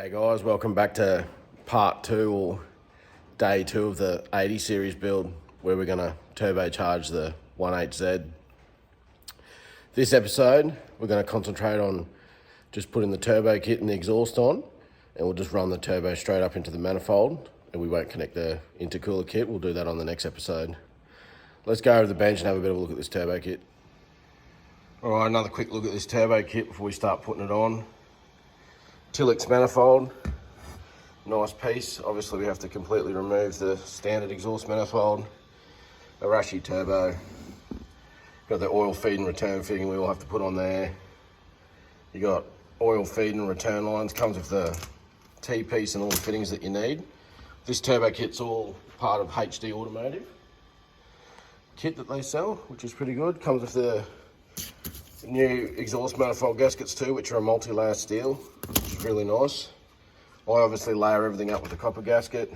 Hey guys, welcome back to part 2 or day 2 of the 80 series build where we're going to turbocharge the 18Z. This episode we're going to concentrate on just putting the turbo kit and the exhaust on, and we'll just run the turbo straight up into the manifold and we won't connect the intercooler kit. We'll do that on the next episode. Let's go over the bench and have a bit of a look at this turbo kit. Alright, another quick look at this turbo kit before we start putting it on. Tillex manifold, nice piece. Obviously we have to completely remove the standard exhaust manifold. Arashi Turbo, got the oil feed and return fitting we all have to put on there. You got oil feed and return lines, comes with the T-piece and all the fittings that you need. This turbo kit's all part of HD Automotive kit that they sell, which is pretty good. Comes with the new exhaust manifold gaskets too, which are a multi-layer steel, which is really nice. I obviously layer everything up with a copper gasket.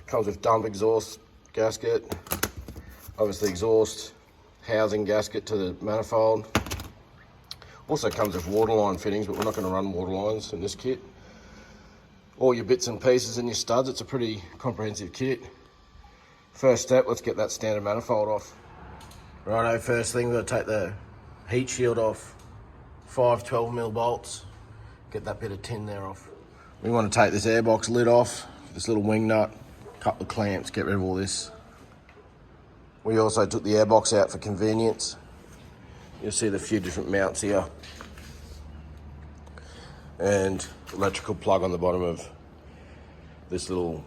Comes with dump exhaust gasket, obviously exhaust housing gasket to the manifold. Also comes with waterline fittings, but we're not going to run water lines in this kit. All your bits and pieces and your studs. It's a pretty comprehensive kit. First step, let's get that standard manifold off. Righto, first thing we're going to take the heat shield off, 5 12mm bolts, get that bit of tin there off. We want to take this airbox lid off, this little wing nut, couple of clamps, get rid of all this. We also took the airbox out for convenience. You'll see the few different mounts here. And electrical plug on the bottom of this little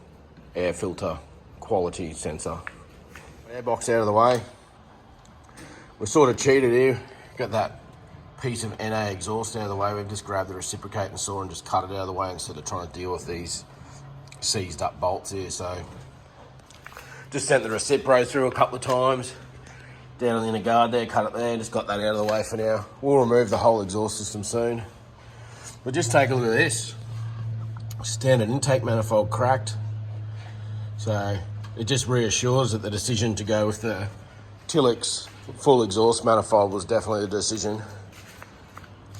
air filter quality sensor. Airbox out of the way. We're sort of cheated here. Got that piece of NA exhaust out of the way. We've just grabbed the reciprocating saw and just cut it out of the way instead of trying to deal with these seized up bolts here. So just sent the recipro through a couple of times, down on the inner guard there, cut it there, just got that out of the way for now. We'll remove the whole exhaust system soon. But just take a look at this. Standard intake manifold cracked. So it just reassures that the decision to go with the Tillex full exhaust manifold was definitely the decision.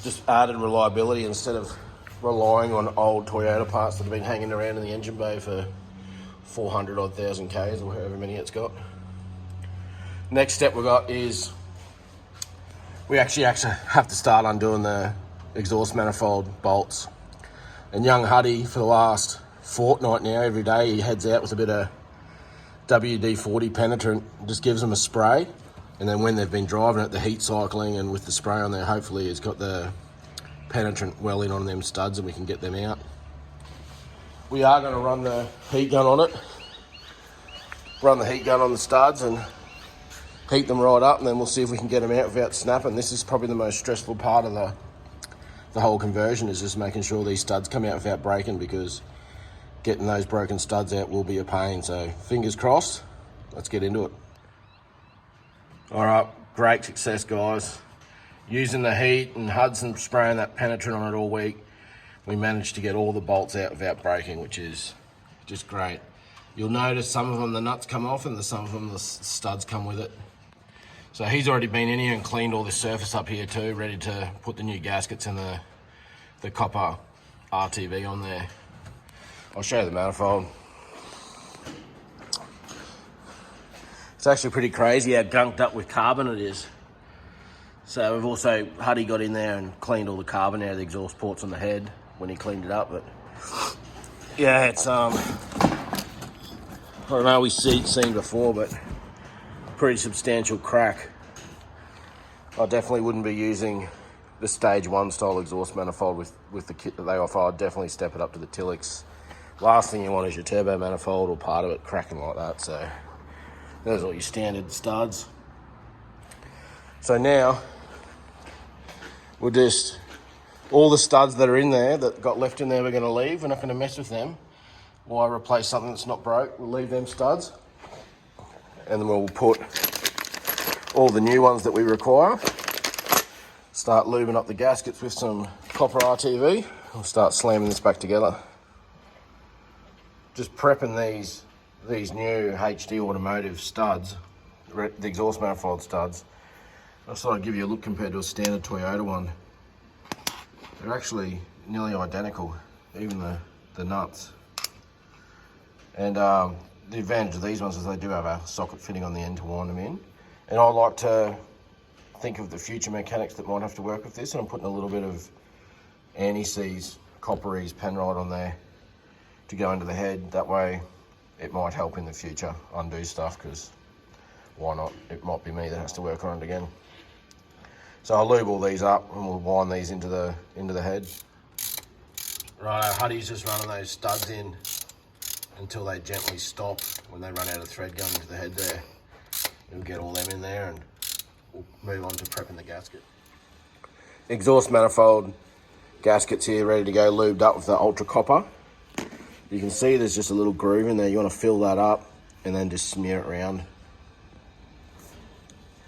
Just added reliability instead of relying on old Toyota parts that have been hanging around in the engine bay for 400 odd thousand Ks or however many it's got. Next step we got is we actually have to start undoing the exhaust manifold bolts. And young Huddy, for the last fortnight now, every day he heads out with a bit of WD-40 penetrant, just gives them a spray, and then when they've been driving it, the heat cycling and with the spray on there, hopefully it's got the penetrant well in on them studs and we can get them out. We are going to run the heat gun on it, run the heat gun on the studs and heat them right up, and then we'll see if we can get them out without snapping. This is probably the most stressful part of the whole conversion, is just making sure these studs come out without breaking, because getting those broken studs out will be a pain. So fingers crossed, let's get into it. All right, great success guys. Using the heat and Hudson spraying that penetrant on it all week, we managed to get all the bolts out without breaking, which is just great. You'll notice some of them the nuts come off and some of them the studs come with it. So he's already been in here and cleaned all this surface up here too, ready to put the new gaskets and the copper RTV on there. I'll show you the manifold. It's actually pretty crazy how gunked up with carbon it is. So we've also, Huddy got in there and cleaned all the carbon out of the exhaust ports on the head when he cleaned it up. But yeah, it's I don't know, we've seen before, but pretty substantial crack. I definitely wouldn't be using the stage 1 style exhaust manifold with the kit that they offer. I'd definitely step it up to the Tillex. Last thing you want is your turbo manifold or part of it cracking like that. So those are all your standard studs. So now we'll just, all the studs that are in there that got left in there we're going to leave. We're not going to mess with them. Why replace something that's not broke? We'll leave them studs, and then we'll put all the new ones that we require. Start lubing up the gaskets with some copper RTV. We'll start slamming this back together. Just prepping these new HD Automotive studs, the exhaust manifold studs. I thought I'd give you a look compared to a standard Toyota one. They're actually nearly identical. even the nuts. And the advantage of these ones is they do have a socket fitting on the end to wind them in. And I like to think of the future mechanics that might have to work with this, and I'm putting a little bit of anti-seize, copperies, penrite on there to go into the head. That way it might help in the future undo stuff, because why not? It might be me that has to work on it again. So I'll lube all these up and we'll wind these into the head. Right, Huddy's just running those studs in until they gently stop when they run out of thread going into the head there. We'll get all them in there and we'll move on to prepping the gasket. Exhaust manifold gaskets here ready to go, lubed up with the ultra copper. You can see there's just a little groove in there. You want to fill that up and then just smear it around.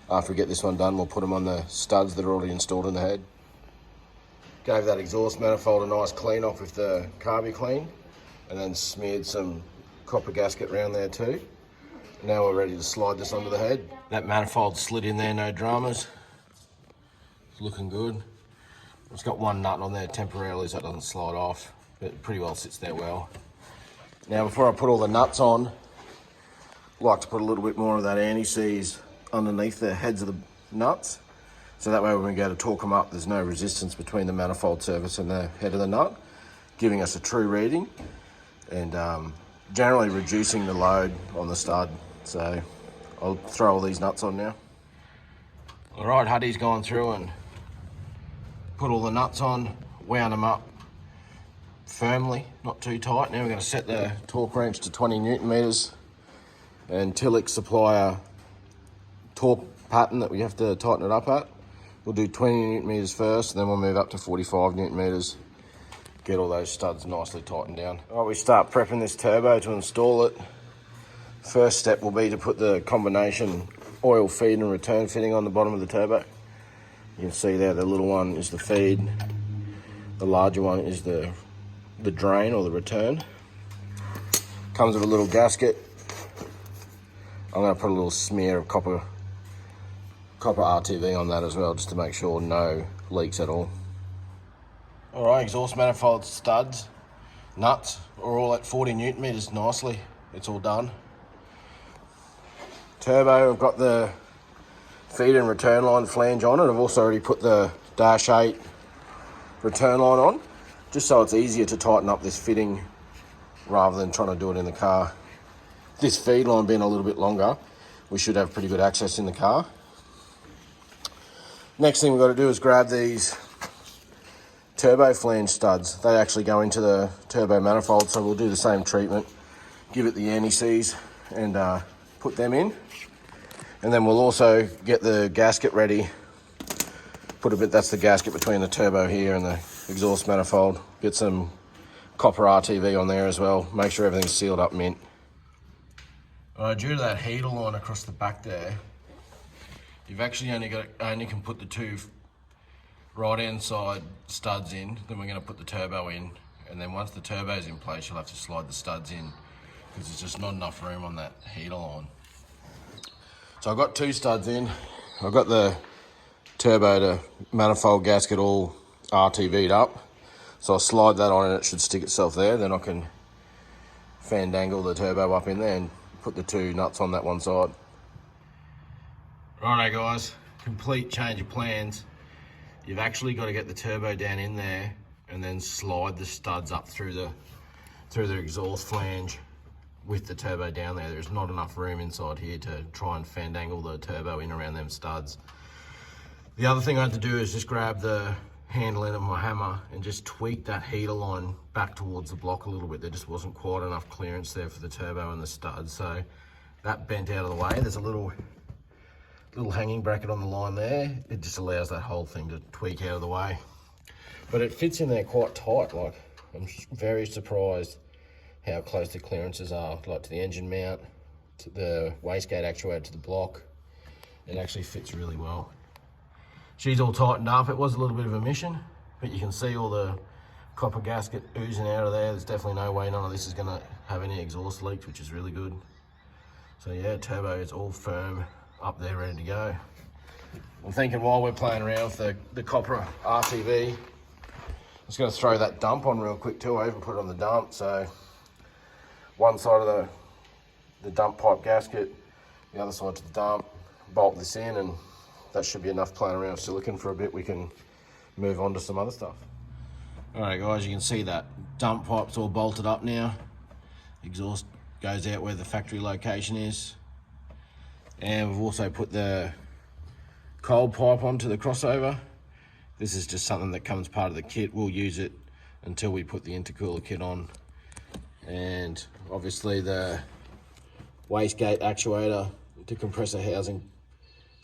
After we get this one done, we'll put them on the studs that are already installed in the head. Gave that exhaust manifold a nice clean off with the Carby Clean, and then smeared some copper gasket around there too. Now we're ready to slide this onto the head. That manifold slid in there, no dramas. It's looking good. It's got one nut on there temporarily so it doesn't slide off, but it pretty well sits there well. Now before I put all the nuts on, I like to put a little bit more of that anti-seize underneath the heads of the nuts. So that way when we go to torque them up, there's no resistance between the manifold surface and the head of the nut, giving us a true reading and generally reducing the load on the stud. So I'll throw all these nuts on now. All right, Huddy's gone through and put all the nuts on, wound them up firmly, not too tight. Now we're going to set the torque wrench to 20 Newton meters, and Tillex supply a torque pattern that we have to tighten it up at. We'll do 20 Newton meters first, and then we'll move up to 45 Newton meters. Get all those studs nicely tightened down. All right, we start prepping this turbo to install it. First step will be to put the combination oil feed and return fitting on the bottom of the turbo. You can see there the little one is the feed, the larger one is the drain or the return. Comes with a little gasket. I'm going to put a little smear of copper RTV on that as well, just to make sure no leaks at all. All right, exhaust manifold studs, nuts are all at 40 Newton meters nicely. It's all done. Turbo, I've got the feed and return line flange on it. I've also already put the dash 8 return line on, just so it's easier to tighten up this fitting rather than trying to do it in the car. This feed line being a little bit longer, we should have pretty good access in the car. Next thing we've got to do is grab these turbo flange studs. They actually go into the turbo manifold, so we'll do the same treatment, give it the anti-seize and put them in. And then we'll also get the gasket ready. That's the gasket between the turbo here and the exhaust manifold. Get some copper RTV on there as well. Make sure everything's sealed up mint. Due to that heater line across the back there, you've actually only can put the two right hand side studs in. Then we're going to put the turbo in, and then once the turbo's in place, you'll have to slide the studs in because there's just not enough room on that heater line. So I've got two studs in. I've got the turbo to manifold gasket all RTV'd up. So I'll slide that on and it should stick itself there. Then I can fandangle the turbo up in there and put the two nuts on that one side. Righto guys, complete change of plans. You've actually got to get the turbo down in there and then slide the studs up through the exhaust flange with the turbo down there. There's not enough room inside here to try and fandangle the turbo in around them studs. The other thing I had to do is just grab the handle end of my hammer and just tweak that heater line back towards the block a little bit. There just wasn't quite enough clearance there for the turbo and the studs, so that bent out of the way. There's a little hanging bracket on the line there. It just allows that whole thing to tweak out of the way. But it fits in there quite tight. Like, I'm very surprised how close the clearances are, like to the engine mount, to the wastegate actuator, to the block. It actually fits really well. She's all tightened up. It was a little bit of a mission, but you can see all the copper gasket oozing out of there. There's definitely no way none of this is gonna have any exhaust leaks, which is really good. So yeah, turbo is all firm up there, ready to go. I'm thinking while we're playing around with the copper RTV, Just going to throw that dump on real quick too. I even put it on the dump. So one side of the dump pipe gasket, the other side to the dump, bolt this in, and that should be enough playing around with silicon for a bit. We can move on to some other stuff. All right guys, you can see that dump pipe's all bolted up now. Exhaust goes out where the factory location is. And we've also put the cold pipe onto the crossover. This is just something that comes part of the kit. We'll use it until we put the intercooler kit on. And obviously the wastegate actuator to compressor housing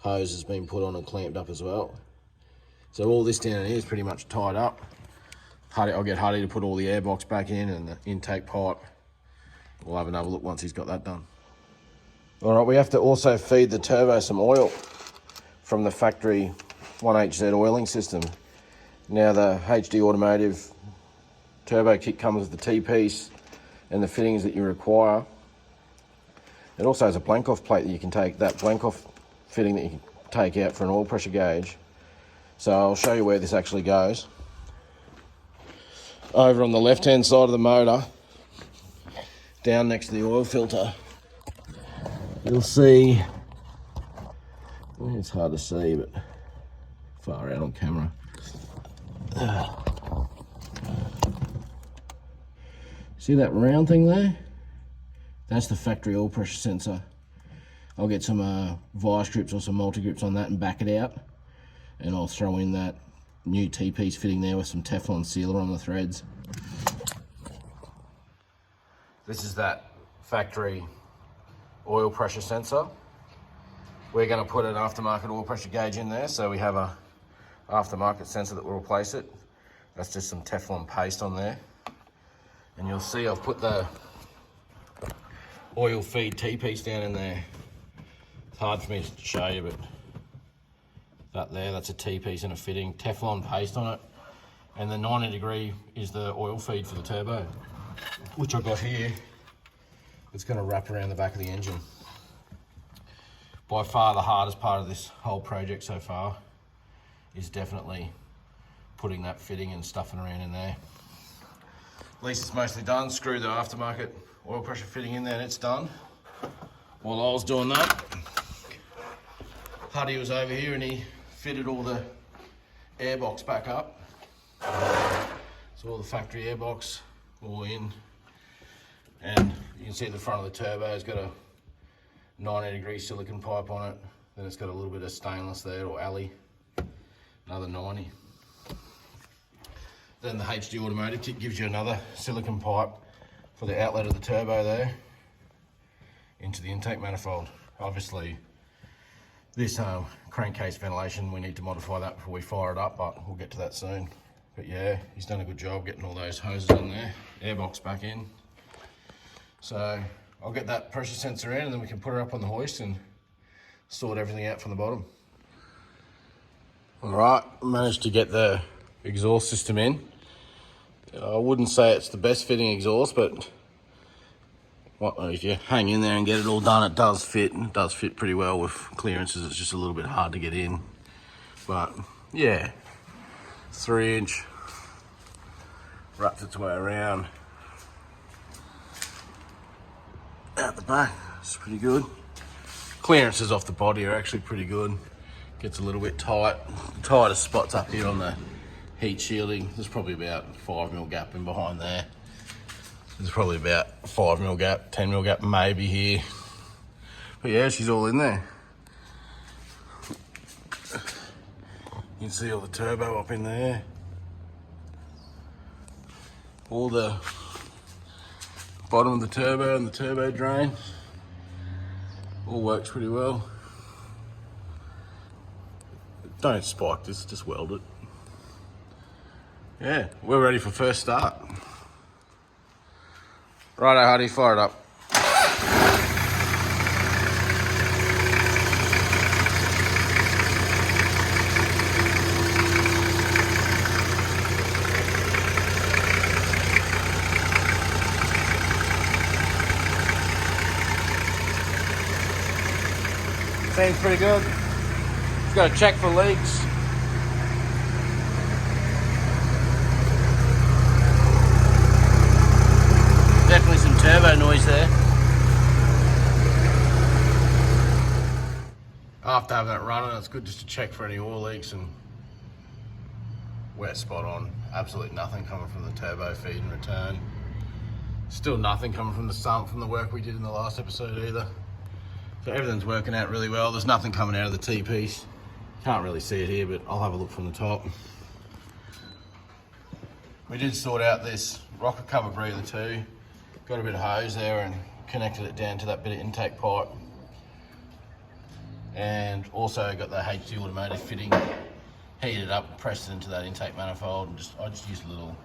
hose has been put on and clamped up as well. So all this down here is pretty much tied up. I'll get Huddy to put all the airbox back in and the intake pipe. We'll have another look once he's got that done. All right, we have to also feed the turbo some oil from the factory 1HZ oiling system. Now the HD Automotive turbo kit comes with the T-piece and the fittings that you require. It also has a blank off plate that you can take, that blank off fitting that you can take out for an oil pressure gauge. So I'll show you where this actually goes. Over on the left hand side of the motor, down next to the oil filter, you'll see, it's hard to see but far out on camera. See that round thing there? That's the factory oil pressure sensor. I'll get some vice grips or some multi-grips on that and back it out. And I'll throw in that new T-piece fitting there with some Teflon sealer on the threads. This is that factory oil pressure sensor. We're going to put an aftermarket oil pressure gauge in there, so we have a aftermarket sensor that will replace it. That's just some Teflon paste on there. And you'll see I've put the oil feed T-piece down in there. It's hard for me to show you, but that there, that's a T-piece and a fitting, Teflon paste on it. And the 90 degree is the oil feed for the turbo, which I've got here. It's going to wrap around the back of the engine. By far the hardest part of this whole project so far is definitely putting that fitting and stuffing around in there. At least it's mostly done. Screw the aftermarket oil pressure fitting in there and it's done. While I was doing that, Huddy was over here and he fitted all the airbox back up. So all the factory airbox all in. And you can see the front of the turbo has got a 90 degree silicon pipe on it. Then it's got a little bit of stainless there, or alley, another 90. Then the HD Automotive kit gives you another silicon pipe for the outlet of the turbo there into the intake manifold. Obviously this crankcase ventilation, we need to modify that before we fire it up, but we'll get to that soon. But yeah, he's done a good job getting all those hoses in there, airbox back in. So I'll get that pressure sensor in and then we can put her up on the hoist and sort everything out from the bottom. All right, managed to get the exhaust system in. I wouldn't say it's the best fitting exhaust, but if you hang in there and get it all done, it does fit. It does fit pretty well with clearances. It's just a little bit hard to get in. But yeah, 3-inch, wrapped its way around. Out the back, it's pretty good. Clearances off the body are actually pretty good. Gets a little bit tight. The tightest spot's up here on the heat shielding. There's probably about 5mm gap in behind there. There's probably about 5mm gap, 10mm gap maybe here. But yeah, she's all in there. You can see all the turbo up in there. All the bottom of the turbo and the turbo drain. All works pretty well. Don't spike this, just weld it. Yeah, we're ready for first start. Righto, Huddy, fire it up. Seems pretty good. Just got to check for leaks. definitely some turbo noise there. After having that running, it's good just to check for any oil leaks, and we're spot on. Absolutely nothing coming from the turbo feed and return. Still nothing coming from the sump from the work we did in the last episode either. So everything's working out really well. There's nothing coming out of the T-piece. Can't really see it here, but I'll have a look from the top. We did sort out this rocket cover breather too. Got a bit of hose there and connected it down to that bit of intake pipe. And also got the HD automotive fitting, heated up, pressed it into that intake manifold, and I just used a little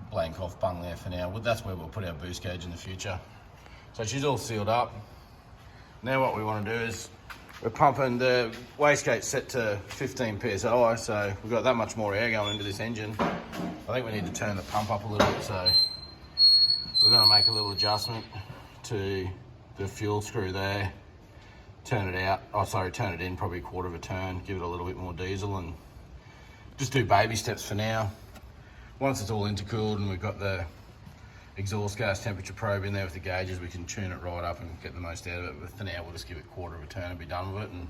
blank off bung there for now. That's where we'll put our boost gauge in the future. So she's all sealed up. Now what we want to do is we're pumping the wastegate set to 15 psi, so we've got that much more air going into this engine. I think we need to turn the pump up a little bit, so we're going to make a little adjustment to the fuel screw there, turn it in probably a quarter of a turn, give it a little bit more diesel, and just do baby steps for now. Once it's all intercooled and we've got the exhaust gas temperature probe in there with the gauges, we can tune it right up and get the most out of it. But for now, we'll just give it a quarter of a turn and be done with it, and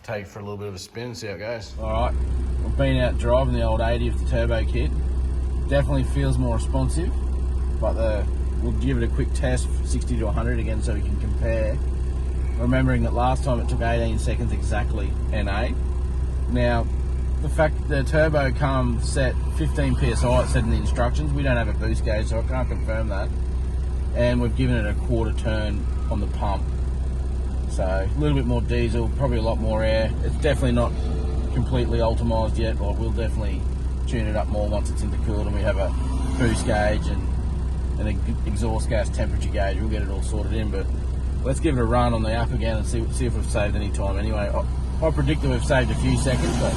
take it for a little bit of a spin and see how it goes. All right, I've been out driving the old 80 of the turbo kit. Definitely feels more responsive, but we'll give it a quick test, 60 to 100 again, so we can compare. Remembering that last time it took 18 seconds exactly NA. Now, the fact the turbo comes set 15 psi, it said in the instructions. We don't have a boost gauge, so I can't confirm that. And we've given it a quarter turn on the pump. So a little bit more diesel, probably a lot more air. It's definitely not completely ultimized yet, but we'll definitely tune it up more once it's intercooled and we have a boost gauge and an exhaust gas temperature gauge. We'll get it all sorted in, but let's give it a run on the up again and see if we've saved any time anyway. I predict that we've saved a few seconds, but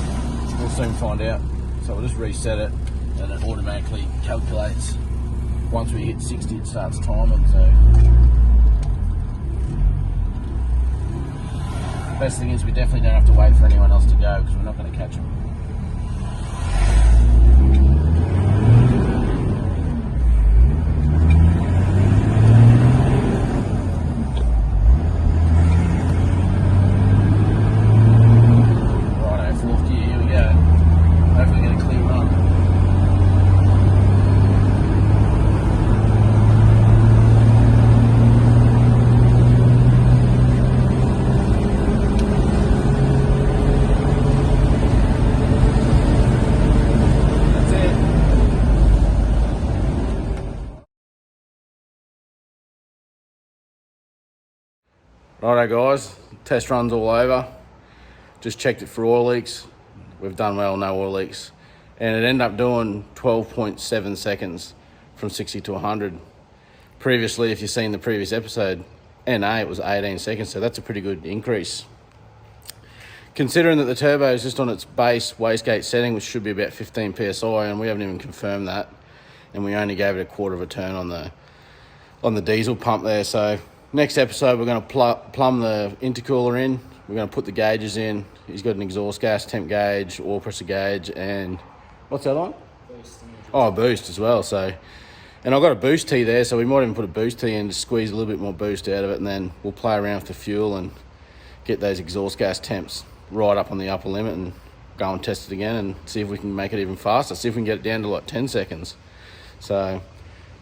we'll soon find out. So we'll just reset it and it automatically calculates. Once we hit 60, it starts timing. So best thing is we definitely don't have to wait for anyone else to go, because we're not going to catch them. Righto guys, test run's all over. Just checked it for oil leaks. We've done well, no oil leaks. And it ended up doing 12.7 seconds from 60 to 100. Previously, if you've seen the previous episode, NA, it was 18 seconds, so that's a pretty good increase. Considering that the turbo is just on its base wastegate setting, which should be about 15 psi, and we haven't even confirmed that, and we only gave it a quarter of a turn on the diesel pump there. So next episode, we're going to plumb the intercooler in. We're going to put the gauges in. He's got an exhaust gas temp gauge, oil pressure gauge, and what's that on? Boost. Oh, boost as well. So, and I've got a boost tee there, so we might even put a boost tee in to squeeze a little bit more boost out of it, and then we'll play around with the fuel and get those exhaust gas temps right up on the upper limit and go and test it again and see if we can make it even faster. See if we can get it down to like 10 seconds. So,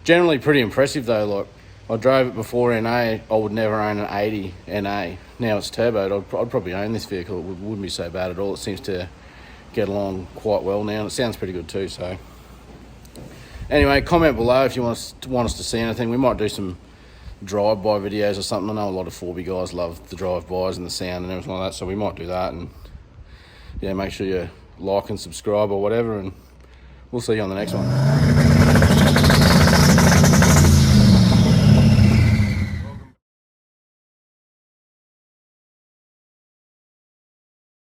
generally pretty impressive though. Like, I drove it before NA, I would never own an 80 NA. Now it's turboed, I'd probably own this vehicle. It wouldn't be so bad at all. It seems to get along quite well now, and it sounds pretty good too. So anyway, comment below if you want us to see anything. We might do some drive-by videos or something. I know a lot of 4B guys love the drive-bys and the sound and everything like that, so we might do that. And yeah, make sure you like and subscribe or whatever, and we'll see you on the next one.